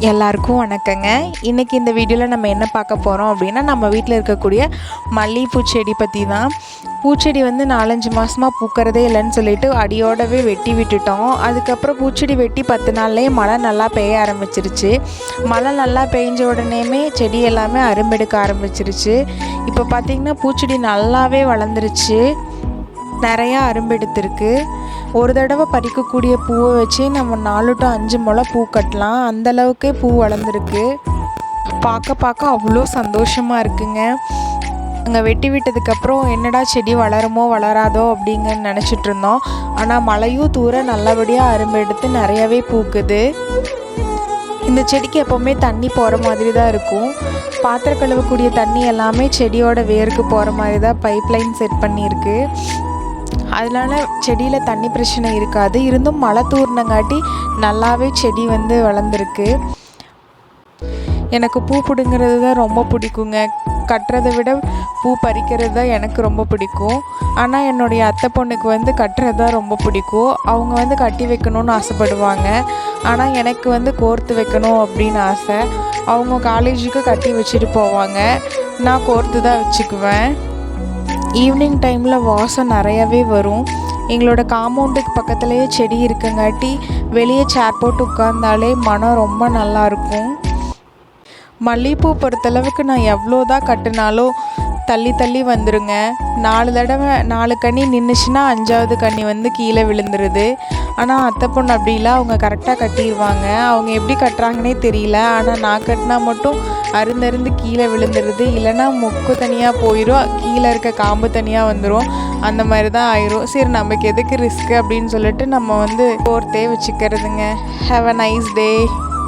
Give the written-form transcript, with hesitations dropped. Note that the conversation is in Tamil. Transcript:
எல்லாருக்கும் வணக்கங்க. இன்றைக்கி இந்த வீடியோவில் நம்ம என்ன பார்க்க போகிறோம் அப்படின்னா, நம்ம வீட்டில் இருக்கக்கூடிய மல்லிகைப்பூ செடி பற்றி தான். பூச்செடி வந்து 4-5 மாதமாக பூக்கிறதே இல்லைன்னு சொல்லிட்டு அடியோடவே வெட்டி விட்டுட்டோம். அதுக்கப்புறம் பூச்செடி வெட்டி 10 நாள்லேயே மழை நல்லா பெய்ய ஆரம்பிச்சிருச்சு. மழை நல்லா பெய்ஞ்ச உடனேயுமே செடி எல்லாமே அரும்பெடுக்க ஆரம்பிச்சிருச்சு. இப்போ பார்த்திங்கன்னா பூச்செடி நல்லாவே வளர்ந்துருச்சு, நிறையா அரும்பெடுத்துருக்கு. ஒரு தடவை பறிக்கக்கூடிய பூவை வச்சு நம்ம 4 to 5 முளை பூ கட்டலாம், அந்தளவுக்கே பூ வளர்ந்துருக்கு. பார்க்க அவ்வளோ சந்தோஷமாக இருக்குங்க. அங்கே வெட்டி விட்டதுக்கப்புறம் என்னடா செடி வளருமோ வளராதோ அப்படிங்கன்னு நினச்சிட்டு இருந்தோம். ஆனால் மழையும் தூர நல்லபடியாக அரும்பெடுத்து நிறையவே பூக்குது. இந்த செடிக்கு எப்போவுமே தண்ணி போகிற மாதிரி தான் இருக்கும். பாத்திரம் கழுவக்கூடிய தண்ணி எல்லாமே செடியோட வேருக்கு போகிற மாதிரி தான் பைப்லைன் செட் பண்ணியிருக்கு. அதனால செடியில் தண்ணி பிரச்சனை இருக்காது. இருந்தும் மழை தூர்னங்காட்டி நல்லாவே செடி வந்து வளர்ந்துருக்கு. எனக்கு பூ பிடுங்கிறது தான் ரொம்ப பிடிக்குங்க. கட்டுறதை விட பூ பறிக்கிறது தான் எனக்கு ரொம்ப பிடிக்கும். ஆனால் என்னுடைய அத்தை பொண்ணுக்கு வந்து கட்டுறது தான் ரொம்ப பிடிக்கும். அவங்க வந்து கட்டி வைக்கணும்னு ஆசைப்படுவாங்க. ஆனால் எனக்கு வந்து கோர்த்து வைக்கணும் அப்படின்னு ஆசை. அவங்க காலேஜுக்கு கட்டி வச்சுட்டு போவாங்க, நான் கோர்த்து தான் வச்சுக்குவேன். ஈவினிங் டைமில் வாசம் நிறையவே வரும். எங்களோட காம்பவுண்டுக்கு பக்கத்துலேயே செடி இருக்குங்காட்டி வெளியே சேர் போட்டு உட்கார்ந்தாலே மனம் ரொம்ப நல்லாயிருக்கும். மல்லிகைப்பூ பொறுத்தளவுக்கு நான் எவ்வளோ தான் கட்டினாலும் தள்ளி வந்துருங்க. 4 தடவை 4 கனி நின்றுச்சுன்னா 5ஆவது கனி வந்து கீழே விழுந்துருது. ஆனால் அத்தை பொண்ணு அப்படி இல்லை, அவங்க கரெக்டாக கட்டிடுவாங்க. அவங்க எப்படி கட்டுறாங்கன்னே தெரியல. ஆனால் நான் கட்டினா மட்டும் அருந்தருந்து கீழே விழுந்துருது. இல்லைன்னா மொக்கு தனியாக போயிடும், கீழே இருக்க காம்பு தனியாக வந்துடும். அந்த மாதிரி தான் ஆயிரும். சரி, நமக்கு எதுக்கு ரிஸ்க்கு அப்படின்னு சொல்லிட்டு நம்ம வந்து கோர்த்தே வச்சுக்கிறதுங்க. Have a nice day.